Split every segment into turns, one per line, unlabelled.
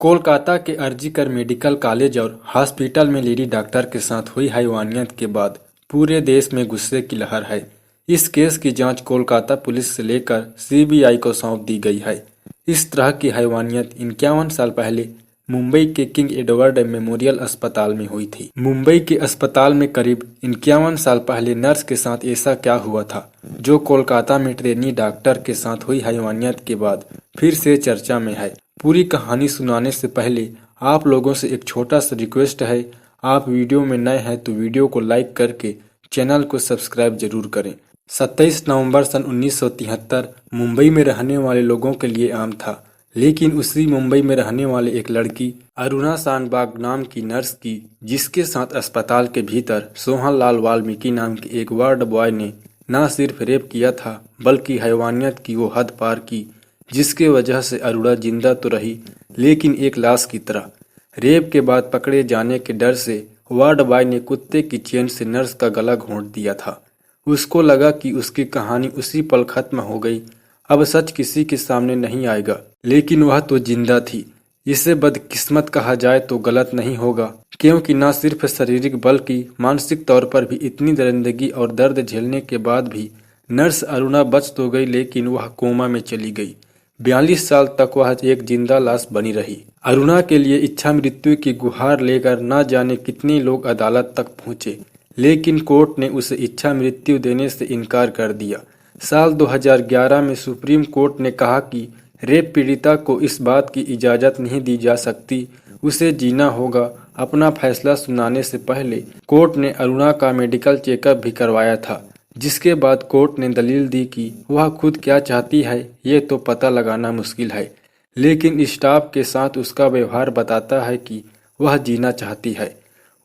कोलकाता के RG Kar medical college और hospital में लेडी डॉक्टर के साथ हुई हैवानियत के बाद पूरे देश में गुस्से की लहर है। इस केस की जांच कोलकाता पुलिस से लेकर सीबीआई को सौंप दी गई है। इस तरह की हैवानियत 51 साल पहले मुंबई के किंग एडवर्ड मेमोरियल अस्पताल में हुई थी। मुंबई के अस्पताल में करीब 51 साल पहले नर्स के साथ ऐसा क्या हुआ था, जो कोलकाता में ट्रेनी डॉक्टर के साथ हुई हैवानियत के बाद फिर से चर्चा में है। पूरी कहानी सुनाने से पहले आप लोगों से एक छोटा सा रिक्वेस्ट है, आप वीडियो में नए हैं तो वीडियो को लाइक करके चैनल को सब्सक्राइब जरूर करें। 27 नवंबर सन 1973 मुंबई में रहने वाले लोगों के लिए आम था, लेकिन उसी मुंबई में रहने वाले एक लड़की अरुणा शानबाग नाम की नर्स की, जिसके साथ अस्पताल के भीतर सोहन लाल वाल्मीकि नाम के एक वार्ड बॉय ने न सिर्फ रेप किया था बल्कि हैवानियत की वो हद पार की, जिसके वजह से अरुणा जिंदा तो रही लेकिन एक लाश की तरह। रेप के बाद पकड़े जाने के डर से वार्ड बॉय ने कुत्ते की चेन से नर्स का गला घोंट दिया था। उसको लगा कि उसकी कहानी उसी पल खत्म हो गई, अब सच किसी के सामने नहीं आएगा, लेकिन वह तो जिंदा थी। इसे बदकिस्मत कहा जाए तो गलत नहीं होगा, क्योंकि न सिर्फ शारीरिक बल्कि मानसिक तौर पर भी इतनी दरिंदगी और दर्द झेलने के बाद भी नर्स अरुणा बच तो गई, लेकिन वह कोमा में चली गई। 42 साल तक वह एक जिंदा लाश बनी रही। अरुणा के लिए इच्छा मृत्यु की गुहार लेकर न जाने कितने लोग अदालत तक पहुंचे, लेकिन कोर्ट ने उसे इच्छा मृत्यु देने से इनकार कर दिया। साल 2011 में सुप्रीम कोर्ट ने कहा कि रेप पीड़िता को इस बात की इजाजत नहीं दी जा सकती, उसे जीना होगा। अपना फैसला सुनाने से पहले कोर्ट ने अरुणा का मेडिकल चेकअप भी करवाया था, जिसके बाद कोर्ट ने दलील दी कि वह खुद क्या चाहती है ये तो पता लगाना मुश्किल है, लेकिन स्टाफ के साथ उसका व्यवहार बताता है कि वह जीना चाहती है।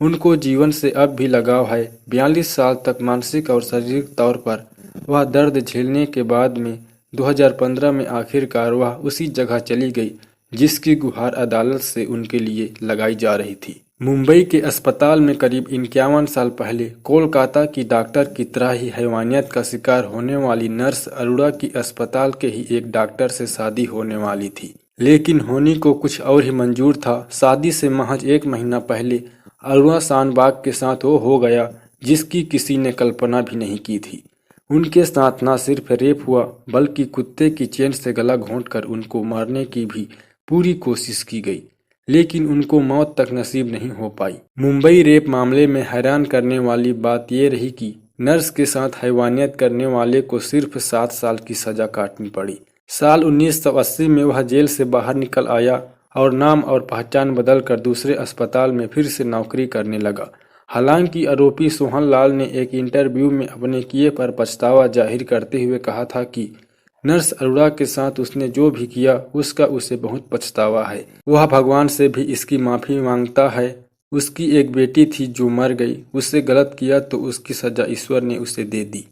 उनको जीवन से अब भी लगाव है। 42 साल तक मानसिक और शारीरिक तौर पर वह दर्द झेलने के बाद में 2015 में आखिरकार वह उसी जगह चली गई जिसकी गुहार अदालत से उनके लिए लगाई जा रही थी। मुंबई के अस्पताल में करीब 51 साल पहले कोलकाता की डॉक्टर की तरह ही हैवानियत का शिकार होने वाली नर्स अरुणा की अस्पताल के ही एक डॉक्टर से शादी होने वाली थी, लेकिन होनी को कुछ और ही मंजूर था। शादी से महज 1 महीना पहले अरुणा शानबाग के साथ वो हो गया जिसकी किसी ने कल्पना भी नहीं की थी। उनके साथ न सिर्फ रेप हुआ बल्कि कुत्ते की चेन से गला घोंटकर उनको मारने की भी पूरी कोशिश की गई, लेकिन उनको मौत तक नसीब नहीं हो पाई। मुंबई रेप मामले में हैरान करने वाली बात यह रही कि नर्स के साथ हैवानियत करने वाले को सिर्फ 7 साल की सजा काटनी पड़ी। साल 1980 में वह जेल से बाहर निकल आया और नाम और पहचान बदलकर दूसरे अस्पताल में फिर से नौकरी करने लगा। हालांकि आरोपी सोहन लाल ने एक इंटरव्यू में अपने किए पर पछतावा जाहिर करते हुए कहा था कि नर्स अरुणा के साथ उसने जो भी किया उसका उसे बहुत पछतावा है। वह भगवान से भी इसकी माफी मांगता है। उसकी एक बेटी थी जो मर गई, उससे गलत किया तो उसकी सजा ईश्वर ने उसे दे दी।